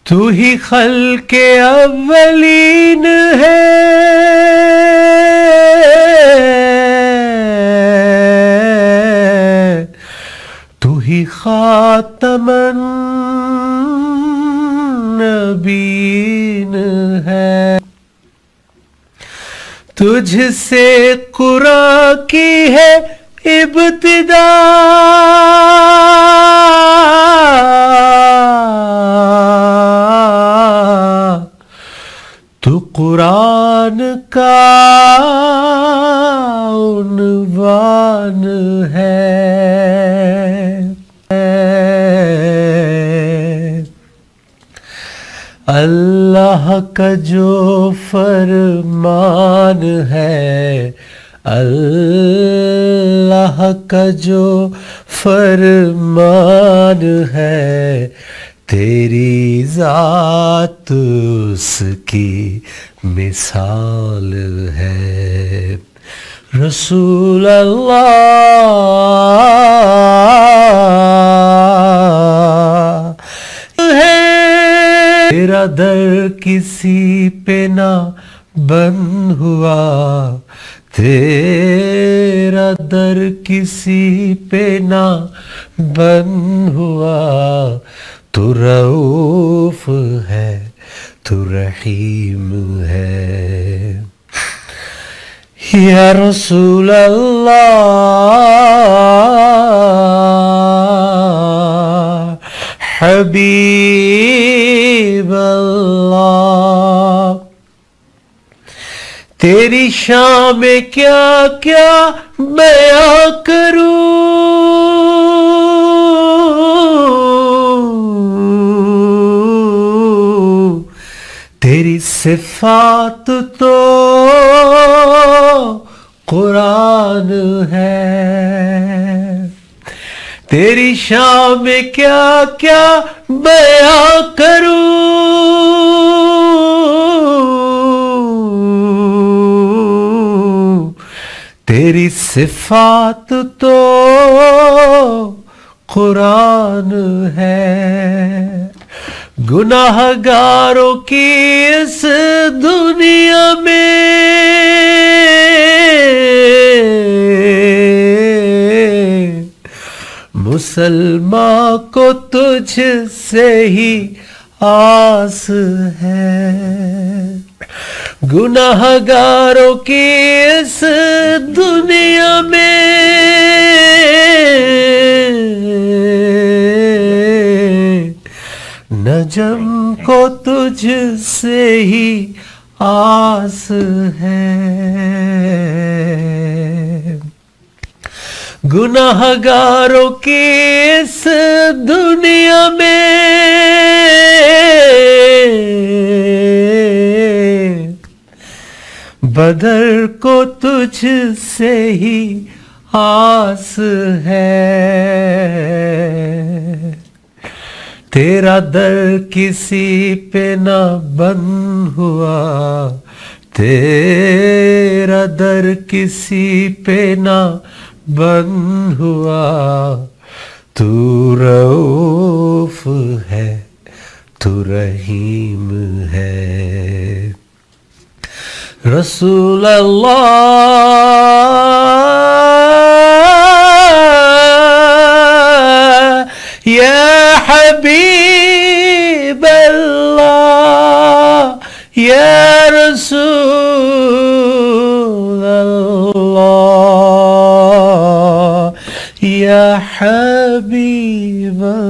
تو ہی خلق اولین ہے، تو ہی خاتم النبیین ہے، تجھ سے قرآن کی ہے ابتدا، تو قرآن کا عنوان ہے۔ اللہ کا جو فرمان ہے، اللہ کا جو فرمان ہے، تیری ذات اس کی مثال ہے۔ رسول اللہ ہے، تیرا در کسی پہ نہ بند ہوا، تیرا در کسی پہ نہ بند ہوا، تو رؤوف ہے، تو رحیم ہے۔ یا رسول اللہ، حبیب اللہ، تیری شان میں کیا کیا بیان کروں، تیری صفات تو قرآن ہے، تیری شان میں کیا کیا بیان کروں، تیری صفات تو قرآن ہے۔ گناہ گاروں کی اس دنیا میں مسلمان کو تجھ سے ہی آس ہے، گناہ گاروں کی اس دنیا میں نجم کو تجھ سے ہی آس ہے، گناہ گاروں کی اس دنیا میں بدر کو تجھ سے ہی آس ہے، تیرا در کسی پہ نہ بند ہوا، تیرا در کسی پہ نہ بند ہوا، تو رؤوف ہے، تو رحیم ہے۔ رسول اللہ، یا حبیب اللہ، یا رسول اللہ، یا حبیب اللہ۔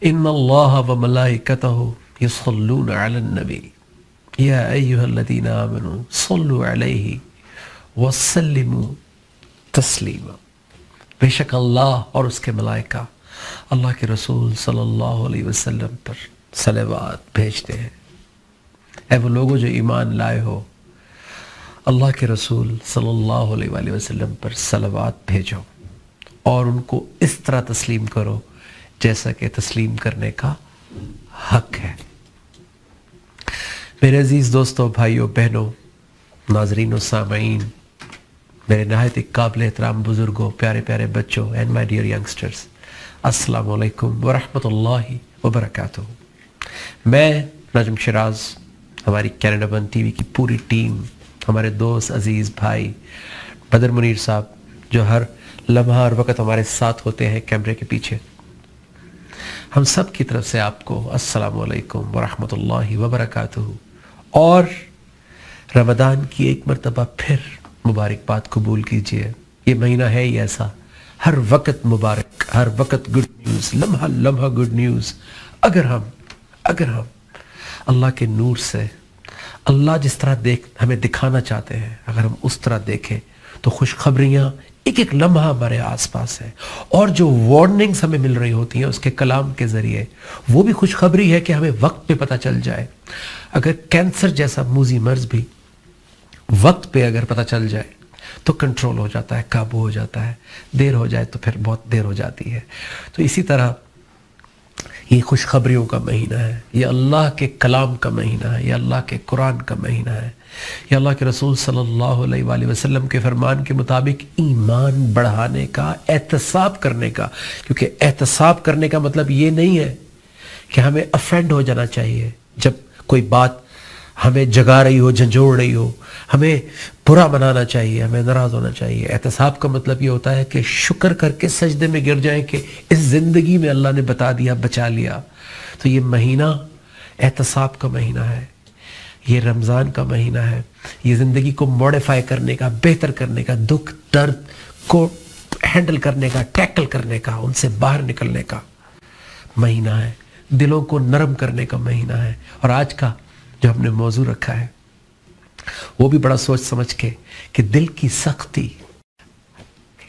ان اللہ وملائکتہ یصلون علی النبی یا ایہا الذین آمنوا صلوا علیہ وسلموا تسلیما۔ بے شک اللہ اور اس کے ملائکہ اللہ کے رسول صلی اللہ علیہ وسلم پر صلوات بھیجتے ہیں۔ اے وہ لوگوں جو ایمان لائے ہو، اللہ کے رسول صلی اللہ علیہ وآلہ وسلم پر صلوات بھیجو اور ان کو اس طرح تسلیم کرو جیسا کہ تسلیم کرنے کا حق ہے۔ میرے عزیز دوستوں، بھائیوں، بہنوں، ناظرین و سامعین، میرے نہایت قابل احترام بزرگوں، پیارے پیارے بچوں اینڈ مائی ڈیئر ینگسٹرز، السلام علیکم ورحمۃ اللہ وبرکاتہ۔ میں نجم شراز، ہماری کینیڈا ون ٹی وی کی پوری ٹیم، ہمارے دوست عزیز بھائی بدر منیر صاحب جو ہر لمحہ ہر وقت ہمارے ساتھ ہوتے ہیں کیمرے کے پیچھے، ہم سب کی طرف سے آپ کو السلام علیکم ورحمۃ اللہ وبرکاتہ اور رمضان کی ایک مرتبہ پھر مبارکباد قبول کیجیے۔ یہ مہینہ ہے ہی ایسا، ہر وقت مبارک، ہر وقت گڈ نیوز، لمحہ لمحہ گڈ نیوز۔ اگر ہم اللہ کے نور سے، اللہ جس طرح ہمیں دکھانا چاہتے ہیں، اگر ہم اس طرح دیکھیں تو خوشخبریاں ایک ایک لمحہ ہمارے آس پاس ہے، اور جو وارننگز ہمیں مل رہی ہوتی ہیں اس کے کلام کے ذریعے، وہ بھی خوشخبری ہے کہ ہمیں وقت پہ پتہ چل جائے۔ اگر کینسر جیسا موذی مرض بھی وقت پہ اگر پتہ چل جائے تو کنٹرول ہو جاتا ہے، قابو ہو جاتا ہے، دیر ہو جائے تو پھر بہت دیر ہو جاتی ہے۔ تو اسی طرح یہ خوشخبریوں کا مہینہ ہے، یہ اللہ کے کلام کا مہینہ ہے، یہ اللہ کے قرآن کا مہینہ ہے، یہ اللہ کے رسول صلی اللہ علیہ وآلہ وسلم کے فرمان کے مطابق ایمان بڑھانے کا، احتساب کرنے کا۔ کیونکہ احتساب کرنے کا مطلب یہ نہیں ہے کہ ہمیں افینڈ ہو جانا چاہیے جب کوئی بات ہمیں جگا رہی ہو، جھنجھوڑ رہی ہو، ہمیں برا منانا چاہیے، ہمیں ناراض ہونا چاہیے۔ احتساب کا مطلب یہ ہوتا ہے کہ شکر کر کے سجدے میں گر جائیں کہ اس زندگی میں اللہ نے بتا دیا، بچا لیا۔ تو یہ مہینہ احتساب کا مہینہ ہے، یہ رمضان کا مہینہ ہے، یہ زندگی کو موڈیفائی کرنے کا، بہتر کرنے کا، دکھ درد کو ہینڈل کرنے کا، ٹیکل کرنے کا، ان سے باہر نکلنے کا مہینہ ہے، دلوں کو نرم کرنے کا مہینہ ہے۔ اور آج کا جو ہم نے موضوع رکھا ہے وہ بھی بڑا سوچ سمجھ کے کہ دل کی سختی۔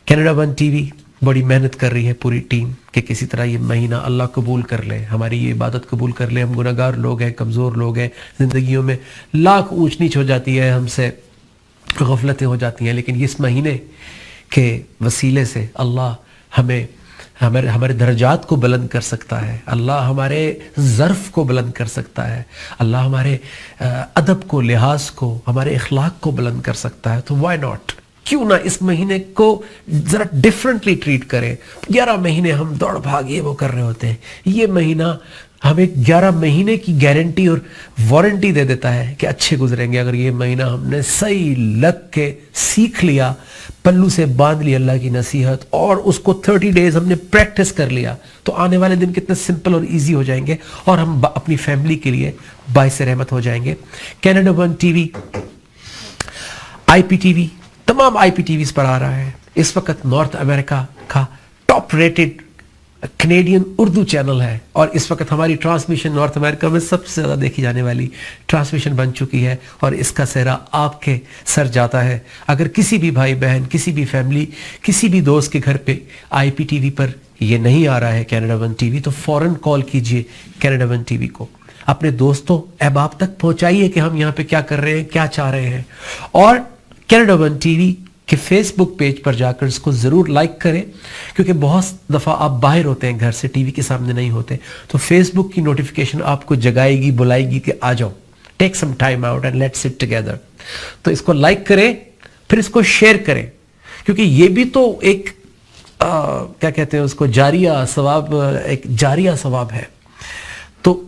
کینیڈا ون ٹی وی بڑی محنت کر رہی ہے پوری ٹیم کہ کسی طرح یہ مہینہ اللہ قبول کر لے، ہماری یہ عبادت قبول کر لے۔ ہم گناہگار لوگ ہیں، کمزور لوگ ہیں، زندگیوں میں لاکھ اونچ نیچ ہو جاتی ہے، ہم سے غفلتیں ہو جاتی ہیں، لیکن اس مہینے کے وسیلے سے اللہ ہمارے درجات کو بلند کر سکتا ہے، اللہ ہمارے ظرف کو بلند کر سکتا ہے، اللہ ہمارے ادب کو، لحاظ کو، ہمارے اخلاق کو بلند کر سکتا ہے۔ تو وائی ناٹ، کیوں نہ اس مہینے کو ذرا ڈیفرنٹلی ٹریٹ کریں۔ 11 مہینے ہم دوڑ بھاگ یہ وہ کر رہے ہوتے ہیں، یہ مہینہ ہمیں 11 مہینے کی گارنٹی اور وارنٹی دے دیتا ہے کہ اچھے گزریں گے۔ اگر یہ مہینہ ہم نے صحیح لگ کے سیکھ لیا، پلو سے باندھ لی اللہ کی نصیحت، اور اس کو 30 ڈیز ہم نے پریکٹس کر لیا، تو آنے والے دن کتنے سمپل اور ایزی ہو جائیں گے، اور ہم اپنی فیملی کے لیے باعث رحمت ہو جائیں گے۔ کینیڈا ون ٹی وی، آئی پی ٹی وی، تمام آئی پی ٹی ویز پر آ رہا ہے۔ اس وقت نارتھ امریکہ کا top rated Canadian Urdu channel ہے، اور اس وقت ہماری ٹرانسمیشن نارتھ امریکہ میں سب سے زیادہ دیکھی جانے والی ٹرانسمیشن بن چکی ہے، اور اس کا سہرا آپ کے سر جاتا ہے۔ اگر کسی بھی بھائی بہن، کسی بھی فیملی، کسی بھی دوست کے گھر پہ آئی پی ٹی وی پر یہ نہیں آ رہا ہے کینیڈا ون ٹی وی، تو فوراً کال کیجئے کینیڈا ون ٹی وی کو، اپنے دوستوں احباب تک پہنچائیے کہ ہم یہاں پہ کیا کر رہے ہیں، کیا چاہ رہے ہیں، اور کینیڈا ون ٹی وی کہ فیس بک پیج پر جا کر اس کو ضرور لائک کریں، کیونکہ بہت دفعہ آپ باہر ہوتے ہیں، گھر سے ٹی وی کے سامنے نہیں ہوتے، تو فیس بک کی نوٹیفیکیشن آپ کو جگائے گی، بلائے گی کہ آ جاؤ، take some time out and let's sit together. تو اس کو لائک کریں، پھر اس کو شیئر کریں، کیونکہ یہ بھی تو ایک کیا کہتے ہیں اس کو، جاریہ ثواب، ایک جاریہ ثواب ہے۔ تو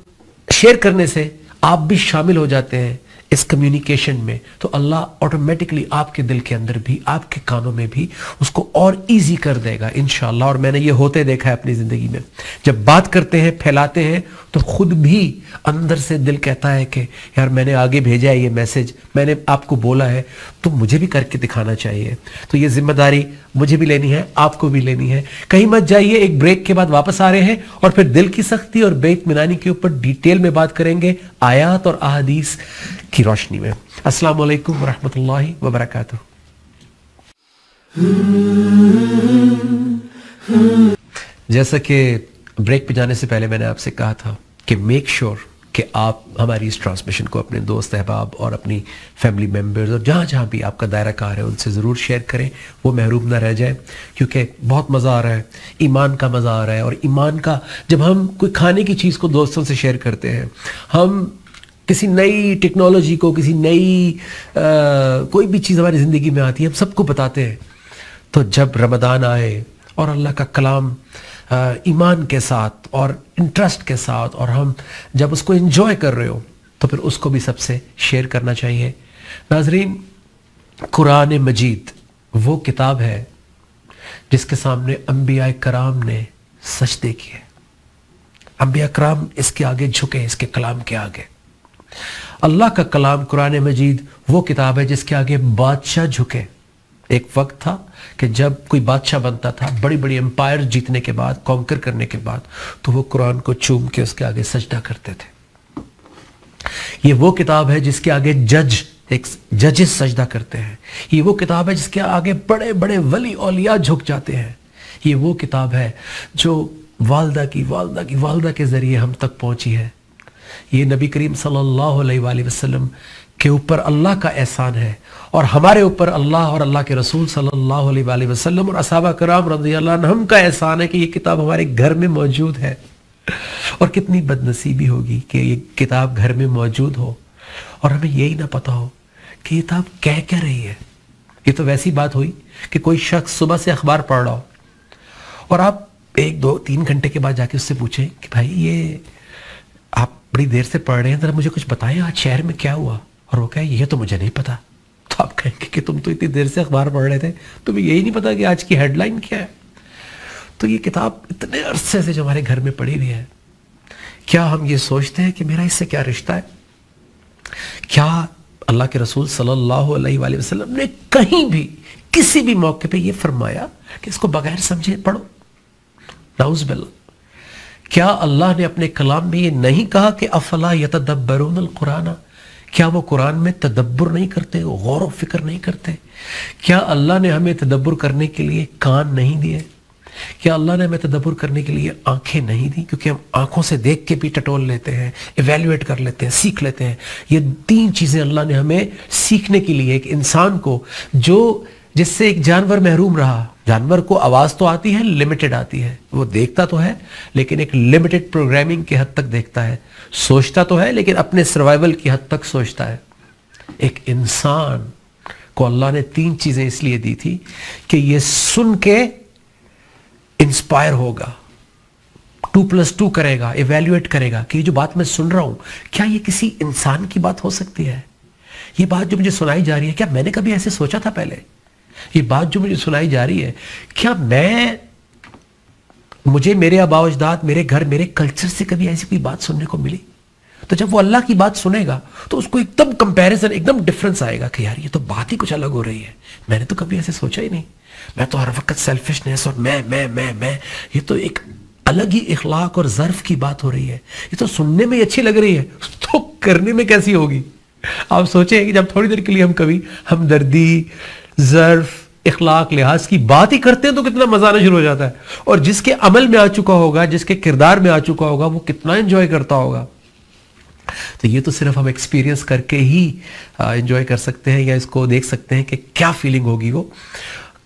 شیئر کرنے سے آپ بھی شامل ہو جاتے ہیں اس کمیونیکیشن میں، تو اللہ آٹومیٹکلی آپ کے دل کے اندر بھی، آپ کے کانوں میں بھی اس کو اور ایزی کر دے گا انشاءاللہ۔ اور میں نے یہ ہوتے دیکھا ہے اپنی زندگی میں، جب بات کرتے ہیں، پھیلاتے ہیں، تو خود بھی اندر سے دل کہتا ہے کہ یار میں نے آگے بھیجا ہے یہ میسج، میں نے آپ کو بولا ہے، تو مجھے بھی کر کے دکھانا چاہیے۔ تو یہ ذمہ داری مجھے بھی لینی ہے، آپ کو بھی لینی ہے۔ کہیں مت جائیے، ایک بریک کے بعد واپس آ رہے ہیں، اور پھر دل کی سختی اور بے اطمینانی کے اوپر ڈیٹیل میں بات کریں گے، آیات اور احادیث کی روشنی میں۔ السلام علیکم ورحمۃ اللہ وبرکاتہ۔ جیسا کہ بریک پہ جانے سے پہلے میں نے آپ سے کہا تھا کہ میک شور کہ آپ ہماری اس ٹرانسمیشن کو اپنے دوست احباب اور اپنی فیملی ممبرز اور جہاں جہاں بھی آپ کا دائرہ کار ہے ان سے ضرور شیئر کریں، وہ محروم نہ رہ جائیں، کیونکہ بہت مزہ آ رہا ہے، ایمان کا مزہ آ رہا ہے۔ اور ایمان کا، جب ہم کوئی کھانے کی چیز کو دوستوں سے شیئر کرتے ہیں، ہم کسی نئی ٹیکنالوجی کو، کسی نئی کوئی بھی چیز ہماری زندگی میں آتی ہے ہم سب کو بتاتے ہیں. تو جب رمضان آئے اور اللہ کا کلام ایمان کے ساتھ اور انٹرسٹ کے ساتھ، اور ہم جب اس کو انجوائے کر رہے ہو، تو پھر اس کو بھی سب سے شیئر کرنا چاہیے. ناظرین، قرآن مجید وہ کتاب ہے جس کے سامنے انبیاء کرام نے سجدے کیے. انبیاء کرام اس کے آگے جھکے، اس کے کلام کے آگے. اللہ کا کلام قرآن مجید وہ کتاب ہے جس کے آگے بادشاہ جھکے. ایک وقت تھا کہ جب کوئی بادشاہ بنتا تھا بڑی بڑی امپائر جیتنے کے بعد، کانکر کرنے کے بعد، تو وہ قرآن کو چوم کے اس کے آگے سجدہ کرتے تھے. یہ وہ کتاب ہے جس کے آگے ججز سجدہ کرتے ہیں. یہ وہ کتاب ہے جس کے آگے بڑے بڑے ولی اولیاء جھک جاتے ہیں. یہ وہ کتاب ہے جو والدہ کے ذریعے ہم تک پہنچی ہے. یہ نبی کریم صلی اللہ علیہ وآلہ وسلم کے اوپر اللہ کا احسان ہے، اور ہمارے اوپر اللہ اور اللہ کے رسول صلی اللہ علیہ وآلہ وسلم اور صحابہ کرام رضی اللہ عنہم کا احسان ہے کہ یہ کتاب ہمارے گھر میں موجود ہے. اور کتنی بد نصیبی ہوگی کہ یہ کتاب گھر میں موجود ہو اور ہمیں یہی نہ پتا ہو کہ یہ کتاب کہہ کیا رہی ہے. یہ تو ویسی بات ہوئی کہ کوئی شخص صبح سے اخبار پڑھ رہا ہو اور آپ 1 2 3 گھنٹے کے بعد جا کے اس سے پوچھیں کہ بھائی یہ آپ بڑی دیر سے پڑھ رہے ہیں، ذرا مجھے کچھ بتائیں آج شہر میں کیا ہوا. اور وہ کہے یہ تو مجھے نہیں پتا. تو آپ کہیں گے کہ تم تو اتنی دیر سے اخبار پڑھ رہے تھے، تمہیں یہی نہیں پتا کہ آج کی ہیڈ لائن کیا ہے. تو یہ کتاب اتنے عرصے سے جو ہمارے گھر میں پڑی ہوئی ہے، کیا ہم یہ سوچتے ہیں کہ میرا اس سے کیا رشتہ ہے؟ کیا اللہ کے رسول صلی اللہ علیہ وآلہ وسلم نے کہیں بھی کسی بھی موقع پہ یہ فرمایا کہ اس کو بغیر سمجھے پڑھو؟ نعوذ باللہ. کیا اللہ نے اپنے کلام میں یہ نہیں کہا کہ افلا یتدبرون القرآن؟ کیا وہ قرآن میں تدبر نہیں کرتے، غور و فکر نہیں کرتے؟ کیا اللہ نے ہمیں تدبر کرنے کے لیے کان نہیں دیے؟ کیا اللہ نے ہمیں تدبر کرنے کے لیے آنکھیں نہیں دی؟ کیونکہ ہم آنکھوں سے دیکھ کے بھی ٹٹول لیتے ہیں، ایویلویٹ کر لیتے ہیں، سیکھ لیتے ہیں. یہ 3 چیزیں اللہ نے ہمیں سیکھنے کے لیے، ایک انسان کو جس سے ایک جانور محروم رہا. جانور کو آواز تو آتی ہے، لمیٹڈ آتی ہے، وہ دیکھتا تو ہے لیکن ایک لمیٹڈ پروگرامنگ کی حد تک دیکھتا ہے. سوچتا تو ہے لیکن اپنے سروائیول کی حد تک سوچتا ہے. ایک انسان کو اللہ نے 3 چیزیں اس لیے دی تھی کہ یہ سن کے انسپائر ہوگا، 2+2 کرے گا، ایویلویٹ کرے گا کہ یہ جو بات میں سن رہا ہوں کیا یہ کسی انسان کی بات ہو سکتی ہے؟ یہ بات جو مجھے سنائی جا رہی ہے کیا میں نے کبھی ایسے سوچا تھا پہلے؟ یہ بات جو مجھے سنائی جا رہی ہے کیا مجھے میرے آباء و اجداد، میرے گھر، میرے کلچر سے کبھی ایسی کوئی بات سننے کو ملی؟ تو جب وہ اللہ کی بات سنے گا تو اس کو ایک دم کمپیریزن، ایک دم ڈفرنس آئے گا کہ یار یہ تو بات ہی کچھ الگ ہو رہی ہے، میں نے تو کبھی ایسے سوچا ہی نہیں. میں تو ہر وقت سیلفشنس اور میں یہ تو ایک الگ ہی اخلاق اور ظرف کی بات ہو رہی ہے. یہ تو سننے میں اچھی لگ رہی ہے تو کرنے میں کیسی ہوگی؟ آپ سوچیں کہ جب تھوڑی دیر کے لیے ہم کبھی ہمدردی، ظرف، اخلاق، لحاظ کی بات ہی کرتے ہیں تو کتنا مزہ آنا شروع ہو جاتا ہے. اور جس کے عمل میں آ چکا ہوگا، جس کے کردار میں آ چکا ہوگا، وہ کتنا انجوائے کرتا ہوگا. تو یہ تو صرف ہم ایکسپیرینس کر کے ہی انجوائے کر سکتے ہیں یا اس کو دیکھ سکتے ہیں کہ کیا فیلنگ ہوگی. وہ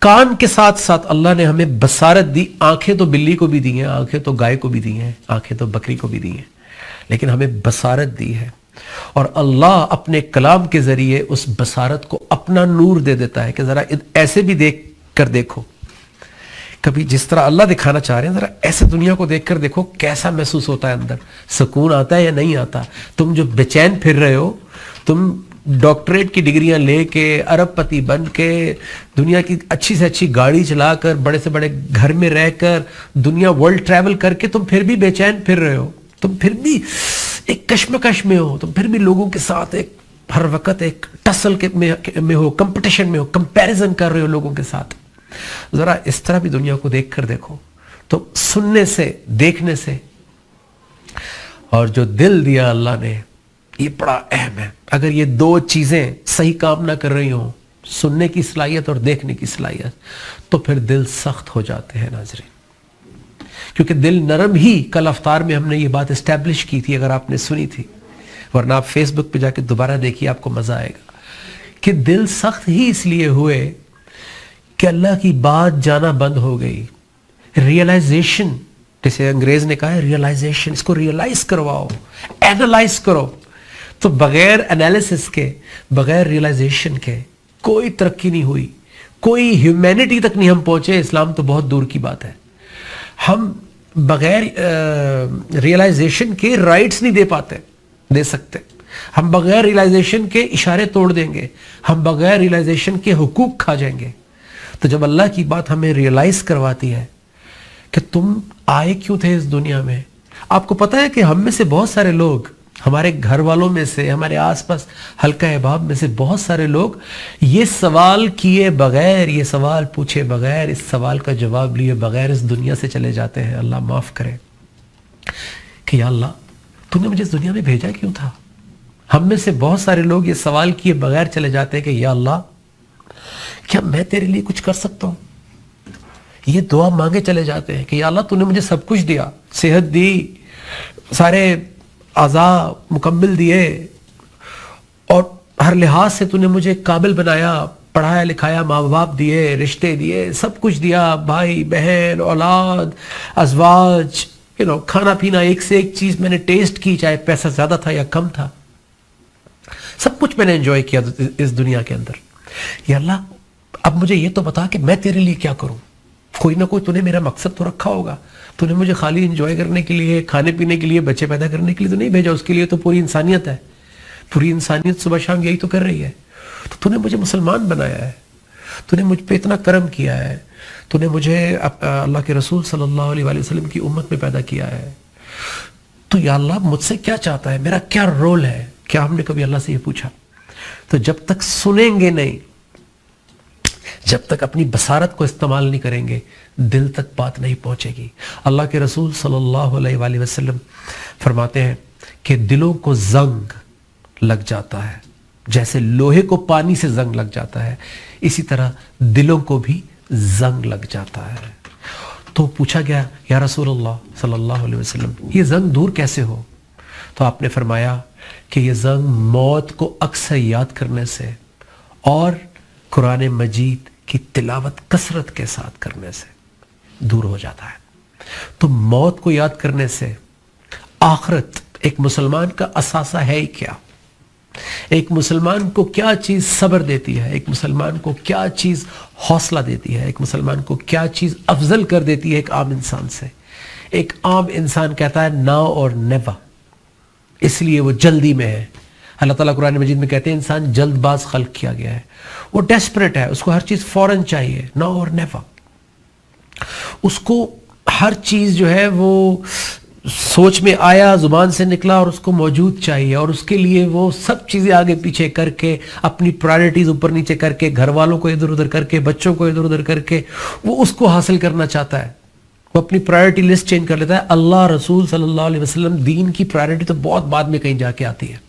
کان کے ساتھ ساتھ اللہ نے ہمیں بصارت دی. آنکھیں تو بلی کو بھی دی ہیں، آنکھیں تو گائے کو بھی دی ہیں، آنکھیں تو بکری کو بھی دی ہیں، لیکن ہمیں بصارت دی ہے. اور اللہ اپنے کلام کے ذریعے اس بصارت کو اپنا نور دے دیتا ہے کہ ذرا ایسے بھی دیکھ کر دیکھو. کبھی جس طرح اللہ دکھانا چاہ رہے ہیں ذرا ایسے دنیا کو دیکھ کر دیکھو کیسا محسوس ہوتا ہے، اندر سکون آتا ہے یا نہیں آتا. تم جو بے چین پھر رہے ہو، تم ڈاکٹریٹ کی ڈگریاں لے کے، ارب پتی بن کے، دنیا کی اچھی سے اچھی گاڑی چلا کر، بڑے سے بڑے گھر میں رہ کر، دنیا ورلڈ ٹریول کر کے، تم پھر بھی بے چین پھر رہے ہو، تم پھر بھی ایک کشمکش میں ہو، تم پھر بھی لوگوں کے ساتھ ایک ہر وقت ایک ٹسل میں ہو، کمپٹیشن میں ہو، کمپیریزن کر رہے ہو لوگوں کے ساتھ. ذرا اس طرح بھی دنیا کو دیکھ کر دیکھو. تو سننے سے، دیکھنے سے، اور جو دل دیا اللہ نے، یہ بڑا اہم ہے. اگر یہ 2 چیزیں صحیح کام نہ کر رہی ہوں، سننے کی صلاحیت اور دیکھنے کی صلاحیت، تو پھر دل سخت ہو جاتے ہیں ناظرین. کیونکہ دل نرم ہی، کل افطار میں ہم نے یہ بات اسٹیبلش کی تھی، اگر آپ نے سنی تھی، ورنہ آپ فیس بک پہ جا کے دوبارہ دیکھیے، آپ کو مزہ آئے گا کہ دل سخت ہی اس لیے ہوئے کہ اللہ کی بات جانا بند ہو گئی. ریئلائزیشن، جیسے انگریز نے کہا ہے ریئلائزیشن، اس کو ریئلائز کرواؤ، اینالائز کرو. تو بغیر انالیسس کے، بغیر ریئلائزیشن کے کوئی ترقی نہیں ہوئی، کوئی ہیومینٹی تک نہیں ہم پہنچے، اسلام تو بہت دور کی بات ہے۔ ہم بغیر ریئلائزیشن کے رائٹس نہیں دے سکتے، ہم بغیر ریئلائزیشن کے اشارے توڑ دیں گے، ہم بغیر ریئلائزیشن کے حقوق کھا جائیں گے۔ تو جب اللہ کی بات ہمیں ریئلائز کرواتی ہے کہ تم آئے کیوں تھے اس دنیا میں، آپ کو پتہ ہے کہ ہم میں سے بہت سارے لوگ، ہمارے گھر والوں میں سے، ہمارے آس پاس حلقہ احباب میں سے بہت سارے لوگ یہ سوال کیے بغیر، یہ سوال پوچھے بغیر، اس سوال کا جواب لیے بغیر اس دنیا سے چلے جاتے ہیں۔ اللہ معاف کرے کہ یا اللہ تو نے مجھے اس دنیا میں بھیجا کیوں تھا؟ ہم میں سے بہت سارے لوگ یہ سوال کیے بغیر چلے جاتے ہیں کہ یا اللہ کیا میں تیرے لیے کچھ کر سکتا ہوں؟ یہ دعا مانگے چلے جاتے ہیں کہ یا اللہ تو نے مجھے سب کچھ دیا، صحت دی، سارے اعضاء مکمل دیے، اور ہر لحاظ سے تو نے مجھے قابل بنایا، پڑھایا لکھایا، ماں باپ دیے، رشتے دیے، سب کچھ دیا، بھائی بہن، اولاد، ازواج، کھانا پینا، ایک سے ایک چیز میں نے ٹیسٹ کی، چاہے پیسہ زیادہ تھا یا کم تھا، سب کچھ میں نے انجوائے کیا اس دنیا کے اندر۔ یا اللہ اب مجھے یہ تو بتا کہ میں تیرے لیے کیا کروں؟ کوئی نہ کوئی تو نے میرا مقصد تو رکھا ہوگا، تو نے مجھے خالی انجوائے کرنے کے لیے، کھانے پینے کے لیے، بچے پیدا کرنے کے لیے تو نہیں بھیجا، اس کے لیے تو پوری انسانیت ہے، پوری انسانیت صبح شام یہی تو کر رہی ہے۔ تو نے مجھے مسلمان بنایا ہے، تو نے مجھ پہ اتنا کرم کیا ہے، تو نے مجھے اللہ کے رسول صلی اللہ علیہ وآلہ وسلم کی امت میں پیدا کیا ہے، تو یا اللہ مجھ سے کیا چاہتا ہے، میرا کیا رول ہے؟ کیا ہم نے کبھی اللہ سے یہ پوچھا؟ تو جب تک سنیں گے نہیں، جب تک اپنی بصارت کو استعمال نہیں کریں گے، دل تک بات نہیں پہنچے گی۔ اللہ کے رسول صلی اللہ علیہ وآلہ وسلم فرماتے ہیں کہ دلوں کو زنگ لگ جاتا ہے، جیسے لوہے کو پانی سے زنگ لگ جاتا ہے، اسی طرح دلوں کو بھی زنگ لگ جاتا ہے۔ تو پوچھا گیا یا رسول اللہ صلی اللہ علیہ وسلم یہ زنگ دور کیسے ہو؟ تو آپ نے فرمایا کہ یہ زنگ موت کو اکثر یاد کرنے سے اور قرآن مجید کی تلاوت کثرت کے ساتھ کرنے سے دور ہو جاتا ہے۔ تو موت کو یاد کرنے سے آخرت ایک مسلمان کا اثاثہ ہے ہی کیا؟ ایک مسلمان کو کیا چیز صبر دیتی ہے، ایک مسلمان کو کیا چیز حوصلہ دیتی ہے، ایک مسلمان کو کیا چیز افضل کر دیتی ہے ایک عام انسان سے؟ ایک عام انسان کہتا ہے ناؤ اور نیور، اس لیے وہ جلدی میں ہے۔ اللہ تعالیٰ قرآن مجید میں کہتے ہیں انسان جلد باز خلق کیا گیا ہے، وہ ڈیسپریٹ ہے، اس کو ہر چیز فوراً چاہیے، ناؤ اور نیور۔ اس کو ہر چیز جو ہے وہ سوچ میں آیا، زبان سے نکلا اور اس کو موجود چاہیے، اور اس کے لیے وہ سب چیزیں آگے پیچھے کر کے، اپنی پرائرٹیز اوپر نیچے کر کے، گھر والوں کو ادھر ادھر کر کے، بچوں کو ادھر ادھر کر کے وہ اس کو حاصل کرنا چاہتا ہے۔ وہ اپنی پرائرٹی لسٹ چینج کر لیتا ہے۔ اللہ رسول صلی اللہ علیہ وسلم دین کی پرائرٹی تو بہت بعد میں کہیں جا کے آتی ہے۔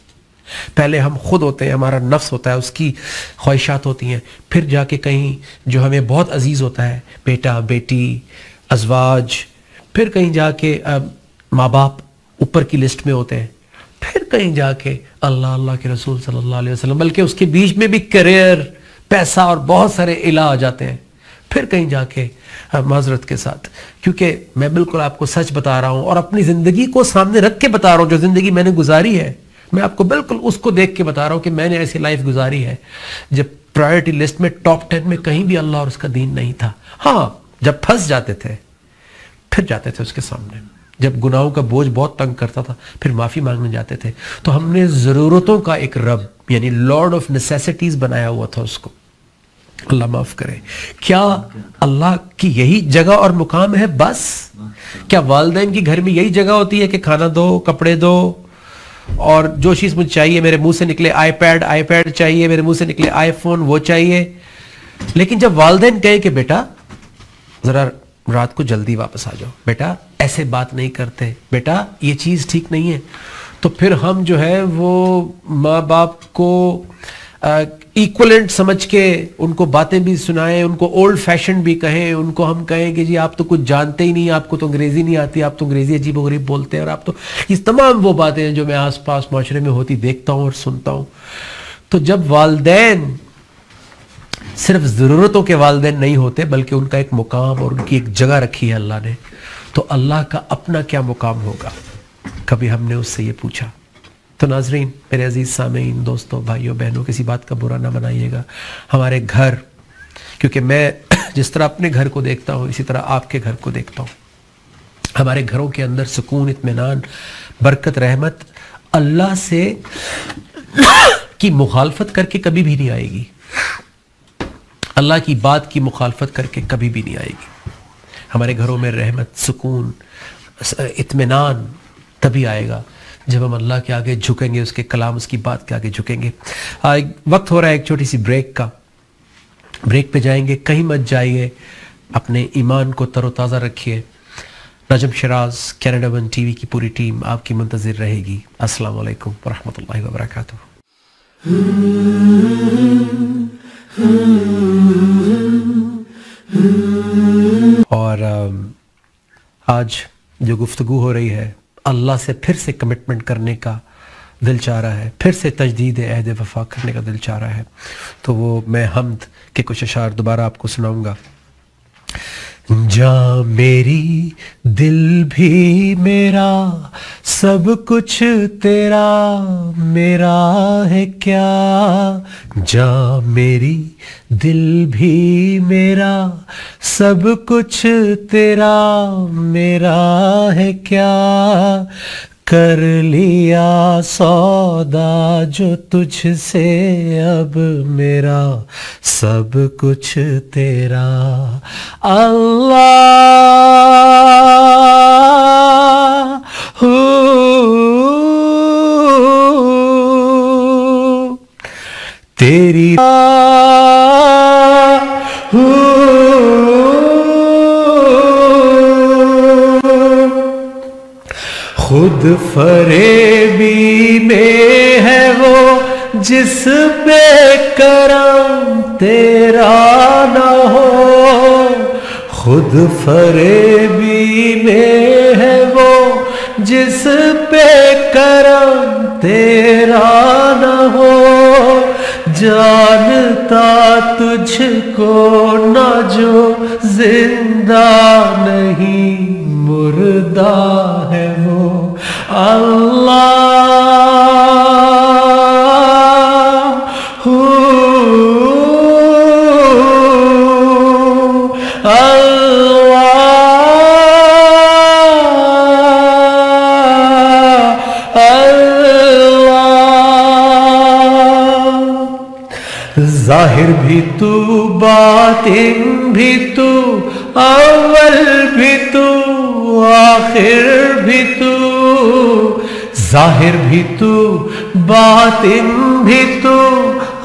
پہلے ہم خود ہوتے ہیں، ہمارا نفس ہوتا ہے، اس کی خواہشات ہوتی ہیں، پھر جا کے کہیں جو ہمیں بہت عزیز ہوتا ہے، بیٹا بیٹی، ازواج، پھر کہیں جا کے ماں باپ اوپر کی لسٹ میں ہوتے ہیں، پھر کہیں جا کے اللہ کے رسول صلی اللہ علیہ وسلم، بلکہ اس کے بیچ میں بھی کیریئر، پیسہ اور بہت سارے الہ آ جاتے ہیں، پھر کہیں جا کے معذرت کے ساتھ، کیونکہ میں بالکل آپ کو سچ بتا رہا ہوں اور اپنی زندگی کو سامنے رکھ کے بتا رہا ہوں، جو زندگی میں نے گزاری ہے میں آپ کو بالکل اس کو دیکھ کے بتا رہا ہوں کہ میں نے ایسی لائف گزاری ہے جب پرائرٹی لسٹ میں ٹاپ 10 میں کہیں بھی اللہ اور اس کا دین نہیں تھا۔ ہاں جب پھنس جاتے تھے پھر جاتے تھے اس کے سامنے، جب گناہوں کا بوجھ بہت تنگ کرتا تھا پھر معافی مانگنے جاتے تھے۔ تو ہم نے ضرورتوں کا ایک رب یعنی لارڈ آف نیسیسٹیز بنایا ہوا تھا اس کو۔ اللہ معاف کرے۔ کیا اللہ کی یہی جگہ اور مقام ہے بس؟ کیا والدین کی گھر میں یہی جگہ ہوتی ہے کہ کھانا دو، کپڑے دو، اور جو چیز مجھے چاہیے، میرے منہ سے نکلے آئی پیڈ چاہیے، میرے منہ سے نکلے آئی فون وہ چاہیے؟ لیکن جب والدین کہیں کہ بیٹا ذرا رات کو جلدی واپس آ جاؤ، بیٹا ایسے بات نہیں کرتے، بیٹا یہ چیز ٹھیک نہیں ہے، تو پھر ہم جو ہے وہ ماں باپ کو ایکولنٹ سمجھ کے ان کو باتیں بھی سنائیں، ان کو اولڈ فیشن بھی کہیں، ان کو ہم کہیں کہ جی آپ تو کچھ جانتے ہی نہیں، آپ کو تو انگریزی نہیں آتی، آپ تو انگریزی عجیب و غریب بولتے ہیں، اور آپ تو یہ تمام وہ باتیں ہیں جو میں آس پاس معاشرے میں ہوتی دیکھتا ہوں اور سنتا ہوں۔ تو جب والدین صرف ضرورتوں کے والدین نہیں ہوتے بلکہ ان کا ایک مقام اور ان کی ایک جگہ رکھی ہے اللہ نے، تو اللہ کا اپنا کیا مقام ہوگا؟ کبھی ہم نے اس سے یہ پوچھا؟ تو ناظرین، میرے عزیز سامعین، دوستوں، بھائیوں، بہنوں، کسی بات کا برا نہ بنائیے گا. ہمارے گھر، کیونکہ میں جس طرح اپنے گھر کو دیکھتا ہوں اسی طرح آپ کے گھر کو دیکھتا ہوں. ہمارے گھروں کے اندر سکون، اطمینان، برکت، رحمت اللہ سے کی مخالفت کر کے کبھی بھی نہیں آئے گی. اللہ کی بات کی مخالفت کر کے کبھی بھی نہیں آئے گی. ہمارے گھروں میں رحمت، سکون، اطمینان تبھی آئے گا جب ہم اللہ کے آگے جھکیں گے، اس کے کلام، اس کی بات کے آگے جھکیں گے. وقت ہو رہا ہے ایک چھوٹی سی بریک کا. بریک پہ جائیں گے، کہیں مت جائیے، اپنے ایمان کو تر و تازہ رکھیے. Najam Shiraz, Canada one TV وی کی پوری ٹیم آپ کی منتظر رہے گی. السلام علیکم ورحمۃ اللہ وبرکاتہ. اور آج جو گفتگو ہو رہی ہے، اللہ سے پھر سے کمٹمنٹ کرنے کا دل چاہ رہا ہے، پھر سے تجدید عہد وفا کرنے کا دل چاہ رہا ہے. تو وہ میں حمد کے کچھ اشعار دوبارہ آپ کو سناؤں گا. جاں میری دل بھی میرا، سب کچھ تیرا، میرا ہے کیا. جاں میری دل بھی میرا، سب کچھ تیرا، میرا ہے کیا. کر لیا سودا جو تجھ سے، اب میرا سب کچھ تیرا. اللہ تیری خود فریبی میں ہے وہ جس پہ کرم تیرا نہ ہو. خود فریبی میں ہے وہ جس پہ کرم تیرا نہ ہو. جانتا تجھ کو نہ جو زندہ نہیں، مردہ ہے وہ. اللہ ظاہر بھی تو، باطن بھی تو، اول بھی تو، آخر بھی تو. ظاہر بھی تو، باطن بھی تو،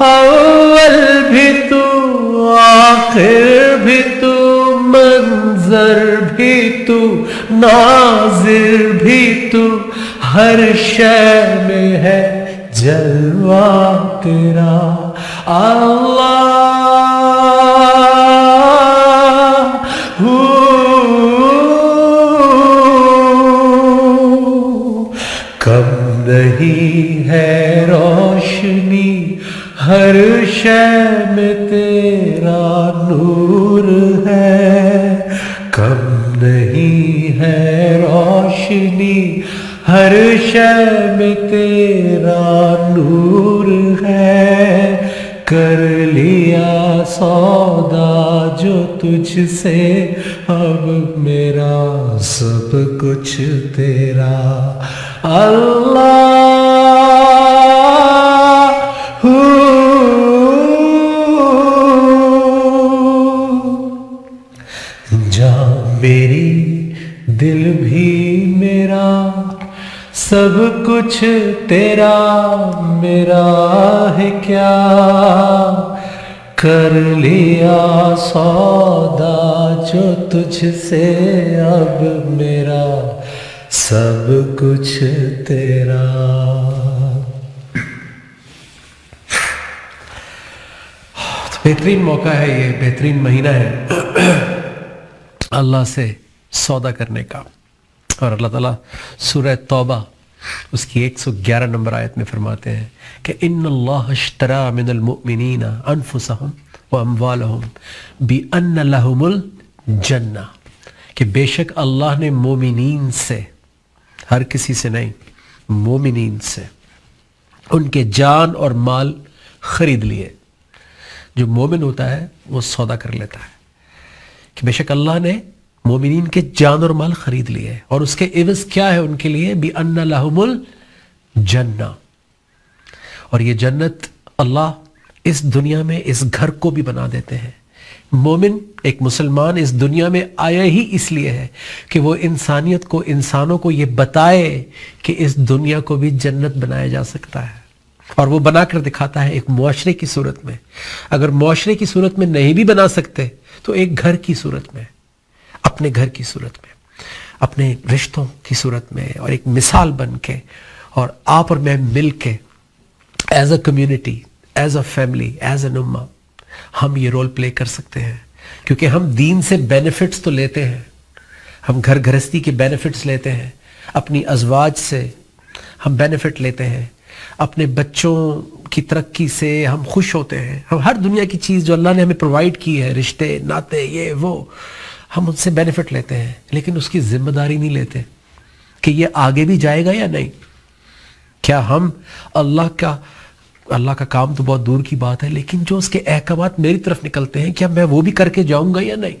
اول بھی تو، آخر بھی تو. منظر بھی تو، ناظر بھی تو، ہر شے میں ہے جلوہ تیرا. اللہ کم نہیں ہے روشنی، ہر شے میں تیرا نور ہے. کم نہیں ہے روشنی، ہر شے میں تیرا نور ہے. کر لیا سودا جو تجھ سے، اب میرا سب کچھ تیرا. اللہ جاں میری دل بھی میرا، سب کچھ تیرا، میرا ہے کیا. کر لیا سودا جو تجھ سے، اب میرا سب کچھ تیرا. تو بہترین موقع ہے یہ، بہترین مہینہ ہے اللہ سے سودا کرنے کا. اور اللہ تعالیٰ سورہ توبہ اس کی 111 نمبر آیت میں فرماتے ہیں کہ ان اللہ اشترى من المؤمنین انفسهم واموالهم بان لهم الجنہ، کہ بے شک اللہ نے مومنین سے، ہر کسی سے نہیں، مومنین سے، ان کے جان اور مال خرید لیے. جو مومن ہوتا ہے وہ سودا کر لیتا ہے کہ بے شک اللہ نے مومنین کے جان اور مال خرید لیے, اور اس کے عوض کیا ہے ان کے لیے؟ بِأَنَّ لَهُمُ الْجَنَّةِ, اور یہ جنت اللہ اس دنیا میں اس گھر کو بھی بنا دیتے ہیں. مومن ایک مسلمان اس دنیا میں آیا ہی اس لیے ہے کہ وہ انسانیت کو, انسانوں کو یہ بتائے کہ اس دنیا کو بھی جنت بنایا جا سکتا ہے, اور وہ بنا کر دکھاتا ہے ایک معاشرے کی صورت میں. اگر معاشرے کی صورت میں نہیں بھی بنا سکتے تو ایک گھر کی صورت میں, اپنے گھر کی صورت میں, اپنے رشتوں کی صورت میں, اور ایک مثال بن کے, اور آپ اور میں مل کے as a community, as a family, as a امہ ہم یہ رول پلے کر سکتے ہیں. کیونکہ ہم دین سے بینیفٹس تو لیتے ہیں, ہم گھر گھرستی کے بینیفٹس لیتے ہیں, اپنی ازواج سے ہم بینیفٹ لیتے ہیں, اپنے بچوں کی ترقی سے ہم خوش ہوتے ہیں, ہم ہر دنیا کی چیز جو اللہ نے ہمیں پرووائڈ کی ہے, رشتے ناتے یہ وہ, ہم ان سے بینیفٹ لیتے ہیں, لیکن اس کی ذمہ داری نہیں لیتے کہ یہ آگے بھی جائے گا یا نہیں. کیا ہم اللہ کا کام تو بہت دور کی بات ہے, لیکن جو اس کے احکامات میری طرف نکلتے ہیں کیا میں وہ بھی کر کے جاؤں گا یا نہیں؟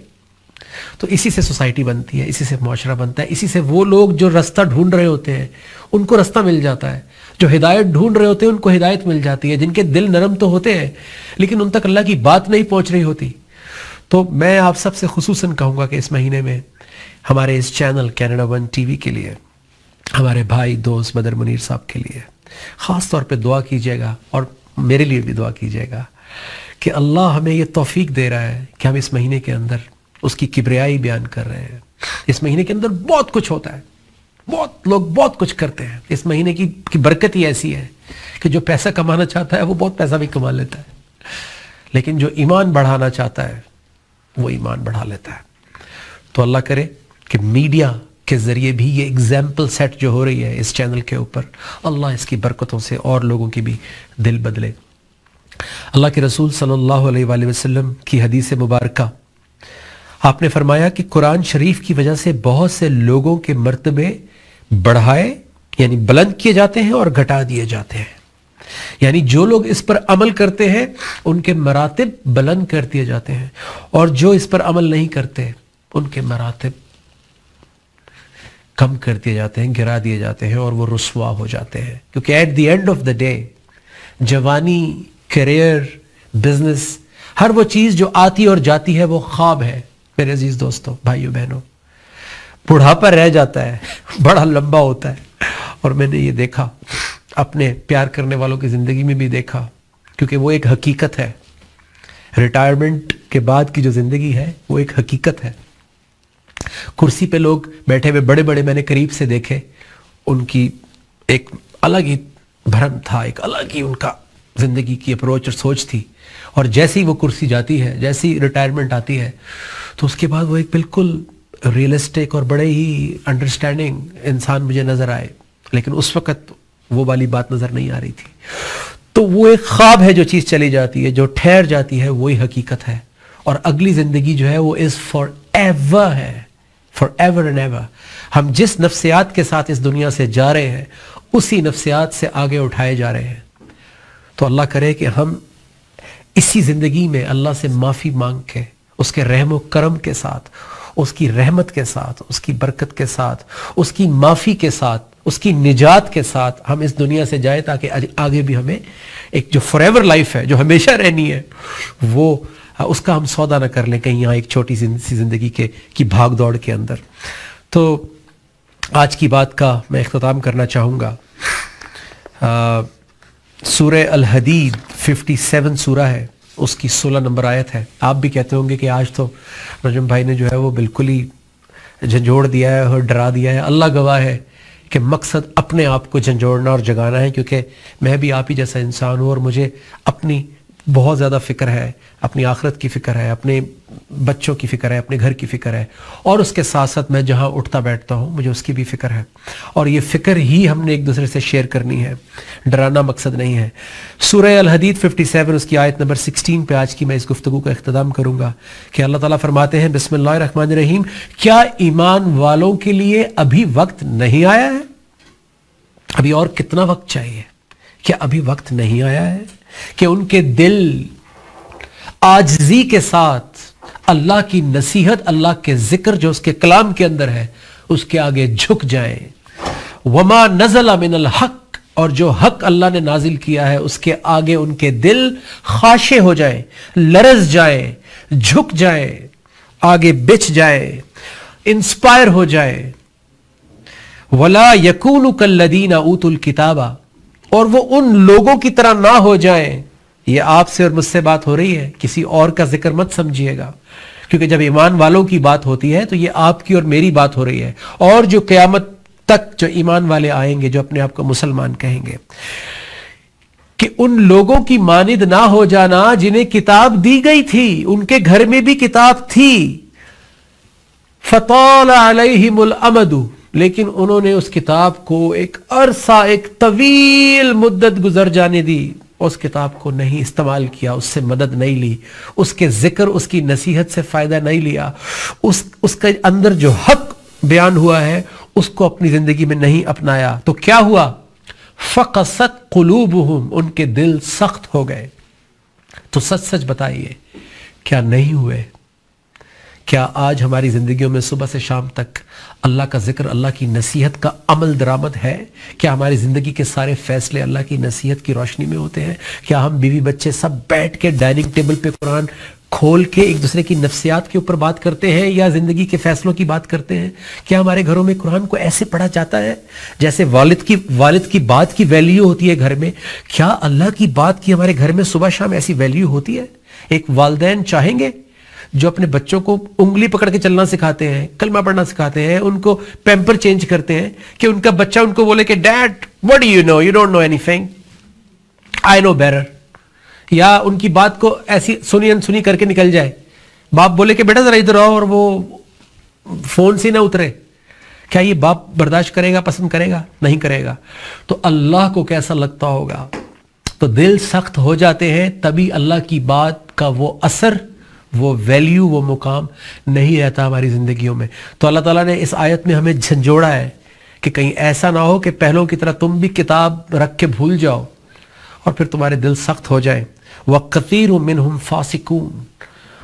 تو اسی سے سوسائٹی بنتی ہے, اسی سے معاشرہ بنتا ہے, اسی سے وہ لوگ جو رستہ ڈھونڈ رہے ہوتے ہیں ان کو رستہ مل جاتا ہے, جو ہدایت ڈھونڈ رہے ہوتے ہیں ان کو ہدایت مل جاتی ہے, جن کے دل نرم تو ہوتے ہیں لیکن ان تک اللہ کی بات نہیں پہنچ رہی ہوتی. تو میں آپ سب سے خصوصاً کہوں گا کہ اس مہینے میں ہمارے اس چینل کینیڈا ون ٹی وی کے لیے, ہمارے بھائی دوست بدر منیر صاحب کے لیے خاص طور پہ دعا کیجیے گا, اور میرے لیے بھی دعا کیجیے گا کہ اللہ ہمیں یہ توفیق دے رہا ہے کہ ہم اس مہینے کے اندر اس کی کبریائی بیان کر رہے ہیں. اس مہینے کے اندر بہت کچھ ہوتا ہے, بہت لوگ بہت کچھ کرتے ہیں. اس مہینے کی برکت ہی ایسی ہے کہ جو پیسہ کمانا چاہتا ہے وہ بہت پیسہ بھی کما لیتا ہے, لیکن جو ایمان بڑھانا چاہتا ہے وہ ایمان بڑھا لیتا ہے. تو اللہ کرے کہ میڈیا کے ذریعے بھی یہ ایگزامپل سیٹ جو ہو رہی ہے اس چینل کے اوپر, اللہ اس کی برکتوں سے اور لوگوں کی بھی دل بدلے. اللہ کے رسول صلی اللہ علیہ وآلہ وسلم کی حدیث مبارکہ, آپ نے فرمایا کہ قرآن شریف کی وجہ سے بہت سے لوگوں کے مرتبے بڑھائے یعنی بلند کیے جاتے ہیں اور گھٹا دیے جاتے ہیں. یعنی جو لوگ اس پر عمل کرتے ہیں ان کے مراتب بلند کر دیے جاتے ہیں, اور جو اس پر عمل نہیں کرتے ان کے مراتب کم کر دیے جاتے ہیں, گرا دیے جاتے ہیں, اور وہ رسوا ہو جاتے ہیں. کیونکہ at the end of the day جوانی, کیریئر, بزنس, ہر وہ چیز جو آتی اور جاتی ہے وہ خواب ہے میرے عزیز دوستوں, بھائیوں بہنوں. بڑھاپا رہ جاتا ہے, بڑا لمبا ہوتا ہے, اور میں نے یہ دیکھا اپنے پیار کرنے والوں کی زندگی میں بھی دیکھا, کیونکہ وہ ایک حقیقت ہے. ریٹائرمنٹ کے بعد کی جو زندگی ہے وہ ایک حقیقت ہے. کرسی پہ لوگ بیٹھے ہوئے بڑے بڑے میں نے قریب سے دیکھے, ان کی ایک الگ ہی بھرم تھا, ایک الگ ہی ان کا زندگی کی اپروچ اور سوچ تھی, اور جیسے ہی وہ کرسی جاتی ہے, جیسی ریٹائرمنٹ آتی ہے, تو اس کے بعد وہ ایک بالکل ریئلسٹک اور بڑے ہی انڈرسٹینڈنگ انسان مجھے نظر آئے. لیکن اس وقت وہ والی بات نظر نہیں آ رہی تھی. تو وہ ایک خواب ہے, جو چیز چلی جاتی ہے, جو ٹھہر جاتی ہے, وہی حقیقت ہے. اور اگلی زندگی جو ہے وہ از فار ایور ہے, فار ایور اینڈ ایور. ہم جس نفسیات کے ساتھ اس دنیا سے جا رہے ہیں اسی نفسیات سے آگے اٹھائے جا رہے ہیں. تو اللہ کرے کہ ہم اسی زندگی میں اللہ سے معافی مانگ کے, اس کے رحم و کرم کے ساتھ, اس کی رحمت کے ساتھ, اس کی برکت کے ساتھ, اس کی معافی کے ساتھ, اس کی نجات کے ساتھ ہم اس دنیا سے جائیں, تاکہ آگے بھی ہمیں ایک جو فار ایور لائف ہے, جو ہمیشہ رہنی ہے, وہ اس کا ہم سودا نہ کر لیں کہیں یہاں ایک چھوٹی سی زندگی کی بھاگ دوڑ کے اندر. تو آج کی بات کا میں اختتام کرنا چاہوں گا. سورہ الحدید 57 سورہ ہے, اس کی 16 نمبر آیت ہے. آپ بھی کہتے ہوں گے کہ آج تو نجم بھائی نے جو ہے وہ بالکل ہی جھنجھوڑ دیا ہے اور ڈرا دیا ہے. اللہ گواہ ہے کہ مقصد اپنے آپ کو جھنجھوڑنا اور جگانا ہے, کیونکہ میں بھی آپ ہی جیسا انسان ہوں, اور مجھے اپنی بہت زیادہ فکر ہے, اپنی آخرت کی فکر ہے, اپنے بچوں کی فکر ہے, اپنے گھر کی فکر ہے, اور اس کے ساتھ ساتھ میں جہاں اٹھتا بیٹھتا ہوں مجھے اس کی بھی فکر ہے, اور یہ فکر ہی ہم نے ایک دوسرے سے شیئر کرنی ہے, ڈرانا مقصد نہیں ہے. سورہ الحدید 57 اس کی آیت نمبر 16 پہ آج کی میں اس گفتگو کا اختتام کروں گا کہ اللہ تعالیٰ فرماتے ہیں, بسم اللہ الرحمن الرحیم, کیا ایمان والوں کے لیے ابھی وقت نہیں آیا ہے؟ ابھی اور کتنا وقت چاہیے کیا ابھی وقت نہیں آیا ہے کہ ان کے دل عاجزی کے ساتھ اللہ کی نصیحت، اللہ کے ذکر جو اس کے کلام کے اندر ہے اس کے آگے جھک جائیں؟ وما نزل من الحق، اور جو حق اللہ نے نازل کیا ہے اس کے آگے ان کے دل خاشع ہو جائیں، لرز جائیں، جھک جائیں، آگے بچ جائیں، انسپائر ہو جائیں۔ وَلَا يَكُونُ كَالَّذِينَ أُوتُوا الْكِتَابَ، اور وہ ان لوگوں کی طرح نہ ہو جائیں۔ یہ آپ سے اور مجھ سے بات ہو رہی ہے، کسی اور کا ذکر مت سمجھیے گا، کیونکہ جب ایمان والوں کی بات ہوتی ہے تو یہ آپ کی اور میری بات ہو رہی ہے، اور جو قیامت تک جو ایمان والے آئیں گے جو اپنے آپ کو مسلمان کہیں گے، کہ ان لوگوں کی مانند نہ ہو جانا جنہیں کتاب دی گئی تھی، ان کے گھر میں بھی کتاب تھی، فَطَالَ عَلَيْهِمُ الْأَمَدُ، لیکن انہوں نے اس کتاب کو ایک عرصہ، ایک طویل مدت گزر جانے دی، اس کتاب کو نہیں استعمال کیا، اس سے مدد نہیں لی، اس کے ذکر، اس کی نصیحت سے فائدہ نہیں لیا، اس کے اندر جو حق بیان ہوا ہے اس کو اپنی زندگی میں نہیں اپنایا، تو کیا ہوا؟ فَقَسَتْ قُلُوبُهُمْ، ان کے دل سخت ہو گئے۔ تو سچ سچ بتائیے، کیا نہیں ہوئے؟ کیا آج ہماری زندگیوں میں صبح سے شام تک اللہ کا ذکر، اللہ کی نصیحت کا عمل درآمد ہے؟ کیا ہماری زندگی کے سارے فیصلے اللہ کی نصیحت کی روشنی میں ہوتے ہیں؟ کیا ہم بیوی بچے سب بیٹھ کے ڈائننگ ٹیبل پہ قرآن کھول کے ایک دوسرے کی نفسیات کے اوپر بات کرتے ہیں یا زندگی کے فیصلوں کی بات کرتے ہیں؟ کیا ہمارے گھروں میں قرآن کو ایسے پڑھا جاتا ہے جیسے والد کی بات کی ویلیو ہوتی ہے گھر میں؟ کیا اللہ کی بات کی ہمارے گھر میں صبح شام ایسی ویلیو ہوتی ہے؟ ایک والدین چاہیں گے جو اپنے بچوں کو انگلی پکڑ کے چلنا سکھاتے ہیں، کلمہ پڑھنا سکھاتے ہیں، ان کو پیمپر چینج کرتے ہیں، کہ ان کا بچہ ان کو بولے کہ dead what do you know, you don't know anything, I know better، یا ان کی بات کو ایسی سنی انسنی کر کے نکل جائے؟ باپ بولے کہ بیٹا ذرا ادھر آؤ اور وہ فون سے نہ اترے، کیا یہ باپ برداشت کرے گا، پسند کرے گا؟ نہیں کرے گا۔ تو اللہ کو کیسا لگتا ہوگا؟ تو دل سخت ہو جاتے ہیں، تبھی اللہ کی بات کا وہ اثر، وہ ویلیو، وہ مقام نہیں رہتا ہماری زندگیوں میں۔ تو اللہ تعالیٰ نے اس آیت میں ہمیں جھنجھوڑا ہے کہ کہیں ایسا نہ ہو کہ پہلوں کی طرح تم بھی کتاب رکھ کے بھول جاؤ اور پھر تمہارے دل سخت ہو جائیں۔ وَكَثِيرٌ مِّنْهُمْ فَاسِقُونَ،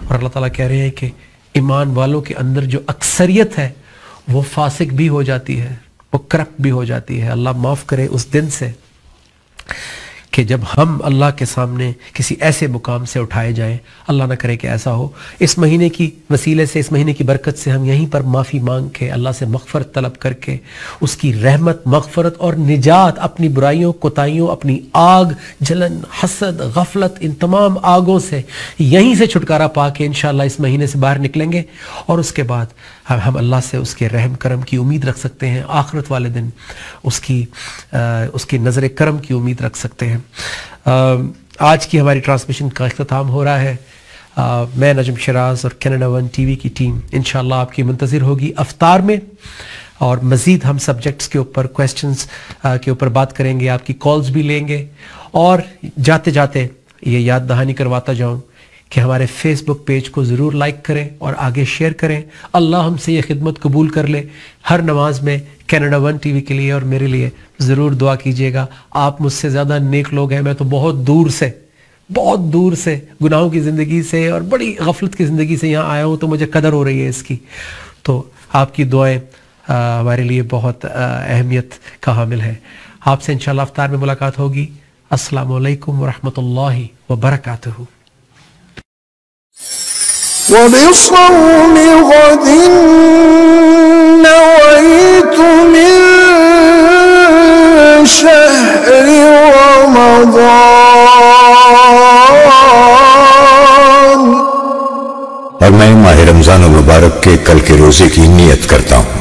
اور اللہ تعالیٰ کہہ رہے ہیں کہ ایمان والوں کے اندر جو اکثریت ہے وہ فاسق بھی ہو جاتی ہے، وہ کرپٹ بھی ہو جاتی ہے۔ اللہ معاف کرے اس دن سے کہ جب ہم اللہ کے سامنے کسی ایسے مقام سے اٹھائے جائیں۔ اللہ نہ کرے کہ ایسا ہو۔ اس مہینے کی وسیلے سے، اس مہینے کی برکت سے ہم یہیں پر معافی مانگ کے، اللہ سے مغفرت طلب کر کے، اس کی رحمت، مغفرت اور نجات، اپنی برائیوں، کوتاہیوں، اپنی آگ، جلن، حسد، غفلت، ان تمام آگوں سے یہیں سے چھٹکارا پا کے انشاءاللہ اس مہینے سے باہر نکلیں گے، اور اس کے بعد ہم اللہ سے اس کے رحم کرم کی امید رکھ سکتے ہیں، آخرت والے دن اس کی نظر کرم کی امید رکھ سکتے ہیں۔ آج کی ہماری ٹرانسمیشن کا اختتام ہو رہا ہے۔ میں نجم شراز اور کینیڈا ون ٹی وی کی ٹیم انشاءاللہ آپ کی منتظر ہوگی افطار میں، اور مزید ہم سبجیکٹس کے اوپر، کویسچنز کے اوپر بات کریں گے، آپ کی کالز بھی لیں گے، اور جاتے جاتے یہ یاد دہانی کرواتا جاؤں کہ ہمارے فیس بک پیج کو ضرور لائک کریں اور آگے شیئر کریں۔ اللہ ہم سے یہ خدمت قبول کر لے۔ ہر نماز میں کینیڈا ون ٹی وی کے لیے اور میرے لیے ضرور دعا کیجیے گا۔ آپ مجھ سے زیادہ نیک لوگ ہیں، میں تو بہت دور سے گناہوں کی زندگی سے اور بڑی غفلت کی زندگی سے یہاں آیا ہوں، تو مجھے قدر ہو رہی ہے اس کی۔ تو آپ کی دعائیں ہمارے لیے بہت اہمیت کا حامل ہے۔ آپ سے انشاءاللہ افطار میں ملاقات ہوگی۔ السلام علیکم ورحمۃ اللہ وبرکاتہ۔ وبصوم غد نويت من شهر رمضان، اور میں ماہ رمضان المبارک کے کل کے روزے کی نیت کرتا ہوں۔